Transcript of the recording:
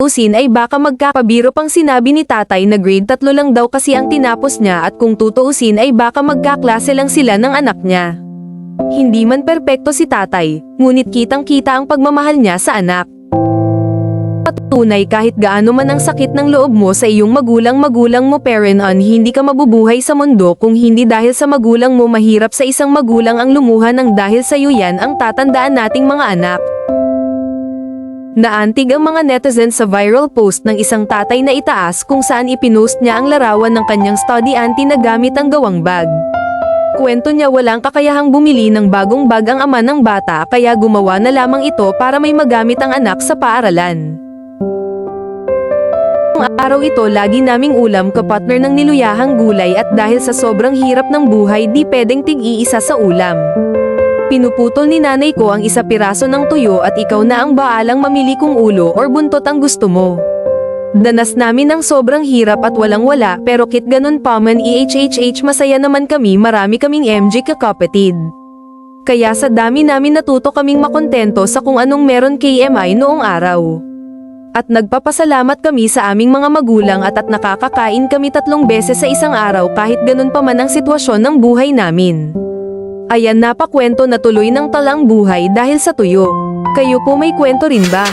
tutuusin ay baka magkakabiro pang sinabi ni tatay na grade 3 lang daw kasi ang tinapos niya at kung tutuusin ay baka magkaklase lang sila ng anak niya. Hindi man perpekto si tatay, ngunit kitang-kita ang pagmamahal niya sa anak. Patunay kahit gaano man ang sakit ng loob mo sa iyong magulang mo Perenon, hindi ka mabubuhay sa mundo kung hindi dahil sa magulang mo. Mahirap sa isang magulang ang lumuha ng dahil sa iyo, yan ang tatandaan nating mga anak. Naantig ang mga netizens sa viral post ng isang tatay na itaas kung saan ipinost niya ang larawan ng kanyang study auntie na gamit ang gawang bag. Kwento niya walang kakayahang bumili ng bagong bag ang ama ng bata kaya gumawa na lamang ito para may magamit ang anak sa paaralan. Ang araw ito lagi naming ulam kapatner ng niluyahang gulay at dahil sa sobrang hirap ng buhay di pwedeng tig-iisa sa ulam. Pinuputol ni nanay ko ang isa piraso ng tuyo at ikaw na ang baalang mamili kung ulo or buntot ang gusto mo. Danas namin ng sobrang hirap at walang-wala pero kit ganun pa man masaya naman kami, marami kaming MJ kakapatid. Kaya sa dami namin natuto kaming makontento sa kung anong meron KMI noong araw. At nagpapasalamat kami sa aming mga magulang at nakakakain kami 3 beses sa isang araw kahit ganun pa man ang sitwasyon ng buhay namin. Ayan, napakwento na tuloy ng talang buhay dahil sa tuyo. Kayo po may kwento rin ba?